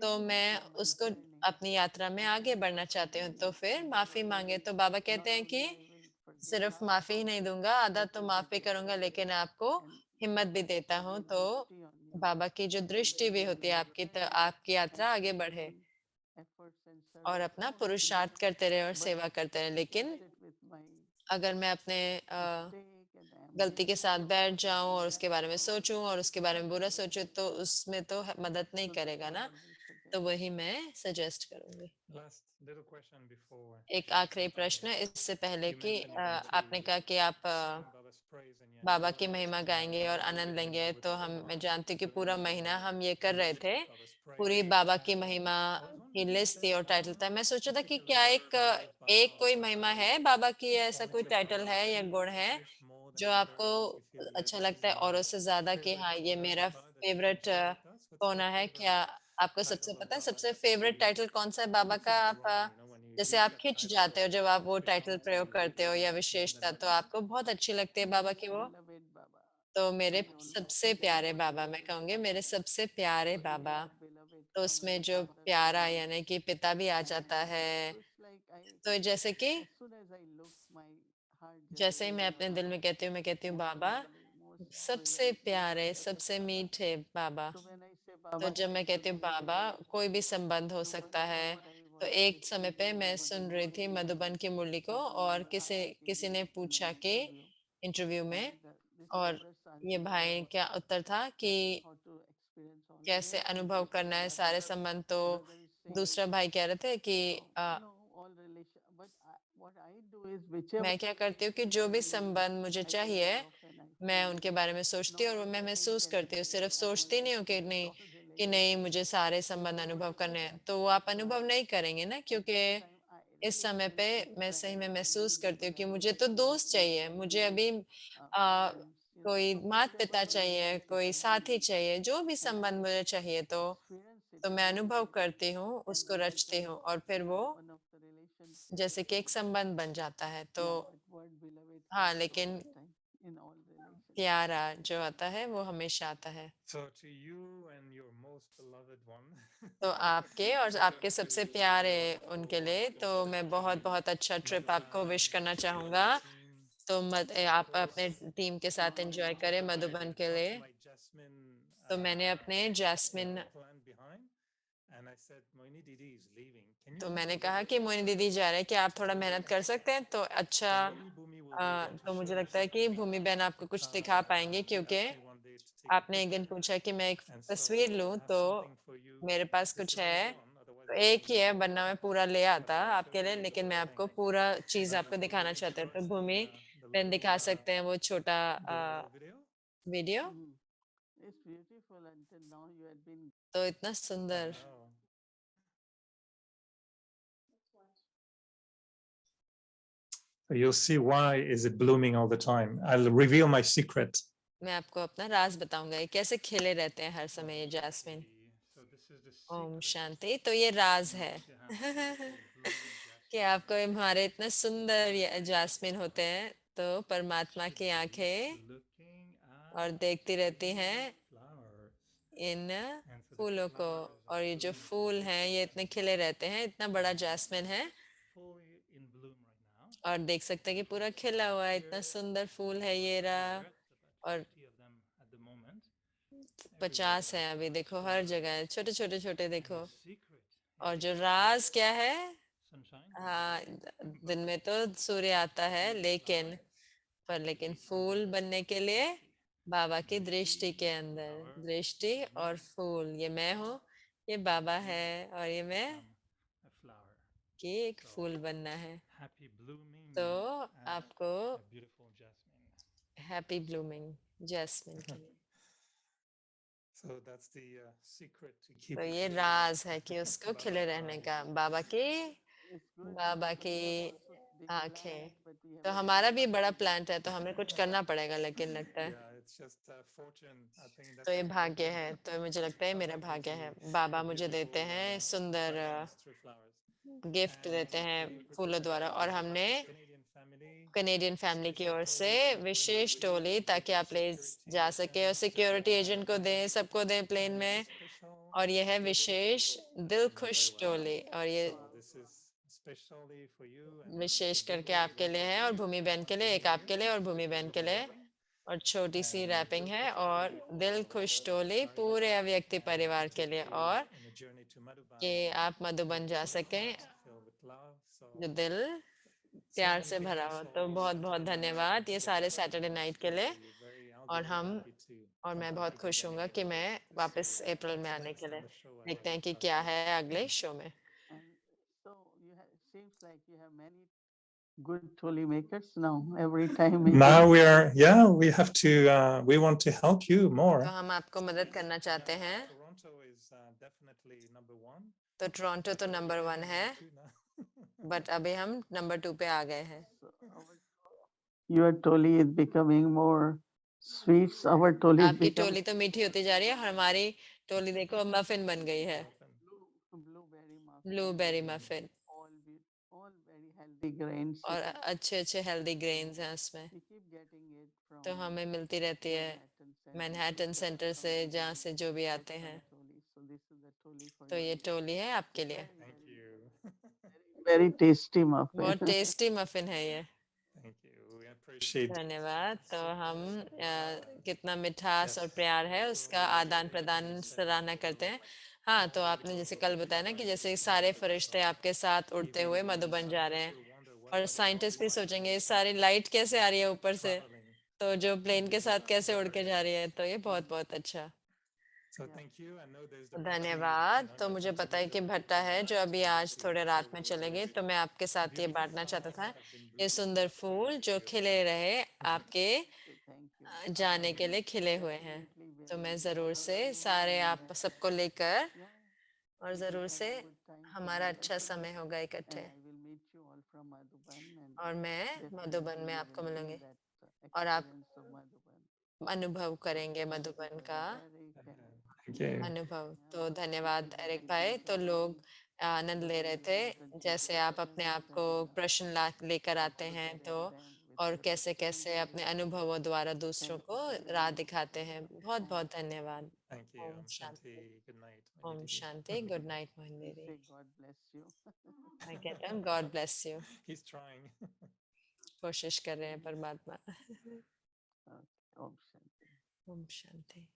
तो मैं उसको अपनी यात्रा में आगे बढ़ना चाहती हूँ। तो फिर माफी मांगे। तो बाबा कहते हैं कि सिर्फ माफी ही नहीं दूंगा, आधा तो माफी करूंगा, लेकिन आपको हिम्मत भी देता हूँ। तो बाबा की जो दृष्टि भी होती है आपकी, तो आपकी यात्रा आगे बढ़े और अपना पुरुषार्थ करते रहे और सेवा करते रहे। लेकिन अगर मैं अपने गलती के साथ बैठ जाऊं और उसके बारे में सोचूं और उसके बारे में बुरा सोचूं, तो उसमें तो मदद नहीं करेगा ना। तो वही मैं सजेस्ट करूंगी। एक आखिरी प्रश्न इससे पहले कि आपने कहा कि आप बाबा की महिमा गाएंगे और आनंद लेंगे, तो मैं जानती हूँ कि पूरा महीना हम ये कर रहे थे, पूरी बाबा की महिमा की लिस्ट थी और टाइटल था। मैं सोचा था कि क्या एक कोई महिमा है बाबा की, या ऐसा कोई टाइटल है या गुण है जो आपको अच्छा लगता है औरों से ज्यादा, कि हाँ ये मेरा फेवरेट कोना है? क्या आपको सबसे पता है सबसे फेवरेट टाइटल कौन सा है बाबा का? आप जैसे आप खिंच जाते हो जब आप वो टाइटल प्रयोग करते हो, या विशेषता तो आपको बहुत अच्छी लगती है बाबा की वो? तो मेरे सबसे प्यारे बाबा, मैं कहूंगी मेरे सबसे प्यारे बाबा, तो उसमें जो प्यारा यानी कि पिता भी आ जाता है। तो जैसे ही मैं अपने दिल में कहती हूँ, मैं कहती हूँ बाबा सबसे प्यारे सबसे मीठे बाबा। तो जब मैं कहती हूँ बाबा, कोई भी संबंध हो सकता है। तो एक समय पे मैं सुन रही थी मधुबन की मुरली को, और किसी किसी ने पूछा कि इंटरव्यू में, और ये भाई क्या उत्तर था कि कैसे अनुभव करना है सारे संबंध। तो दूसरा भाई कह रहे थे कि मैं क्या करती हूँ कि जो भी संबंध मुझे चाहिए, मैं उनके बारे में सोचती हूँ और मैं महसूस करती हूँ। सिर्फ सोचती नहीं हूँ कि नहीं मुझे सारे संबंध अनुभव करने हैं, तो वो आप अनुभव नहीं करेंगे ना। क्योंकि इस समय पे मैं सही में महसूस करती हूँ कि मुझे तो दोस्त चाहिए, मुझे अभी कोई माता पिता चाहिए, कोई साथी चाहिए, जो भी संबंध मुझे चाहिए। तो मैं अनुभव करती हूँ, उसको रचती हूँ, और फिर वो जैसे कि एक संबंध बन जाता है। तो हाँ, लेकिन प्यारा जो आता है वो हमेशा आता है। तो आपके और आपके सबसे प्यारे उनके लिए तो मैं बहुत बहुत अच्छा ट्रिप आपको विश करना चाहूंगा। तो आप अपने टीम के साथ एंजॉय करें मधुबन के लिए। तो मैंने अपने जैस्मिन तो मैंने कहा कि मोइनी दीदी जा रहे हैं, कि आप थोड़ा मेहनत कर सकते हैं? तो अच्छा, तो मुझे लगता है कि भूमि बहन आपको कुछ दिखा पाएंगे, क्योंकि आपने एक दिन पूछा कि मैं एक तस्वीर लूं, तो मेरे पास कुछ है। तो एक ही है, वरना मैं पूरा ले आता आपके लिए, लेकिन मैं आपको पूरा चीज आपको दिखाना चाहते हैं। तो भूमि बहन दिखा सकते हैं वो छोटा वीडियो? तो इतना सुंदर। So you'll see why is it blooming all the time. I'll reveal my secret. मैं आपको अपना राज बताऊंगा, ये कैसे खिले रहते हैं हर समय ये जैस्मिन। ओम शांति। तो ये राज है कि आपको हमारे इतने सुंदर जैस्मिन होते हैं, तो परमात्मा की आंखें और देखती रहती हैं इन फूलों को। और ये जो फूल हैं ये इतने खिले रहते हैं, इतना बड़ा जैस्मिन है। और देख सकते हैं कि पूरा खिला हुआ है, इतना सुंदर फूल है ये रहा। और 50 है अभी, देखो हर जगह है, छोटे छोटे छोटे देखो। और जो राज क्या है, हाँ, दिन में तो सूर्य आता है, लेकिन फूल बनने के लिए बाबा की दृष्टि के अंदर, दृष्टि और फूल, ये मैं हूँ, ये बाबा है, और ये मैं कि एक फूल बनना है। तो आपको हैप्पी ब्लूमिंग जैस्मिन के लिए। So that's the secret to keep तो it ये going. राज है कि उसको खिले रहने का, बाबा की आंखें। तो हमारा भी बड़ा प्लांट है, तो हमें कुछ करना पड़ेगा, लेकिन लगता है Yeah, it's just fortune. I think that's तो ये the भाग्य fortune. है, तो मुझे लगता है मेरा भाग्य है। बाबा मुझे देते हैं सुंदर Through flowers. गिफ्ट देते हैं फूलों द्वारा, और हमने Canadian family. कनेडियन फैमिली की ओर से विशेष टोली, ताकि आप ले जा सके और सिक्योरिटी एजेंट को दें, सबको दें प्लेन में। और यह है विशेष दिल खुश टोली, और ये This is especially for you विशेष करके आपके लिए है, और भूमि बहन के लिए, एक आपके लिए और भूमि बहन के लिए। और छोटी सी रैपिंग है, और दिल खुश टोली पूरे अव्यक्ति परिवार के लिए, और on a journey to Madhuban कि आप मधुबन जा सकें, filled with love. So जो दिल प्यार से भरा हो। तो बहुत बहुत धन्यवाद ये सारे सैटरडे नाइट के लिए। very और हम happy to और मैं बहुत खुश हूँगा कि मैं वापस अप्रैल में आने के लिए। the show. देखते हैं कि क्या है अगले शो में। And so seems like you have many good toli makers now. Every time we Now come. we have to, we want to help you more. तो हम आपको मदद करना चाहते हैं। Toronto is definitely number 1. तो टोरंटो तो नंबर 1 है, बट अभी हम नंबर 2 पे आ गए हैं। Your toli is becoming more sweets. Our toli is आपकी becoming टोली तो मीठी होती जा रही है, हमारी टोली देखो मफिन बन गई है, blueberry muffin. Blueberry muffin, All very healthy grains. और अच्छे अच्छे हेल्दी ग्रेन्स हैं उसमें। We keep getting it from तो हमें मिलती रहती है Manhattan Center. मैनहट्टन सेंटर से, जहाँ से जो भी आते हैं। So this is the toli for तो you. ये टोली है आपके लिए। Thank you. Very tasty muffin. बहुत टेस्टी मफिन है ये। Thank you. We appreciate धन्यवाद। तो हम कितना मिठास और प्यार है उसका आदान प्रदान सराहना करते हैं। हाँ, तो आपने जैसे कल बताया ना कि जैसे सारे फरिश्ते आपके साथ उड़ते हुए मधुबन जा रहे हैं, और साइंटिस्ट भी सोचेंगे इस सारी लाइट कैसे आ रही है ऊपर से, तो जो प्लेन के साथ कैसे उड़ के जा रही है। तो ये बहुत बहुत अच्छा। So thank you. I know there's the धन्यवाद। तो मुझे पता है कि भट्टा है जो अभी आज थोड़े रात में चलेंगे, तो मैं आपके साथ ये बांटना चाहता था, ये सुंदर फूल जो खिले रहे आपके जाने के लिए खिले हुए हैं। तो मैं जरूर से सारे आप सबको लेकर, और जरूर से हमारा अच्छा समय होगा इकट्ठे, और मैं मधुबन में आपको मिलूंगी, और आप अनुभव करेंगे मधुबन का अनुभव। तो धन्यवाद एरिक भाई। तो लोग आनंद ले रहे थे, जैसे आप अपने आप को प्रश्न लेकर आते हैं, तो और कैसे कैसे अपने अनुभवों द्वारा दूसरों को राह दिखाते हैं। बहुत बहुत धन्यवाद। Thank you. Om Shanti. Good night. Om Shanti. Good night Mohan दीदी। God bless you. मैं कहता हूँ God bless you. He's trying. कोशिश कर रहे हैं परमात्मा। Okay. Om Shanti. Om Shanti.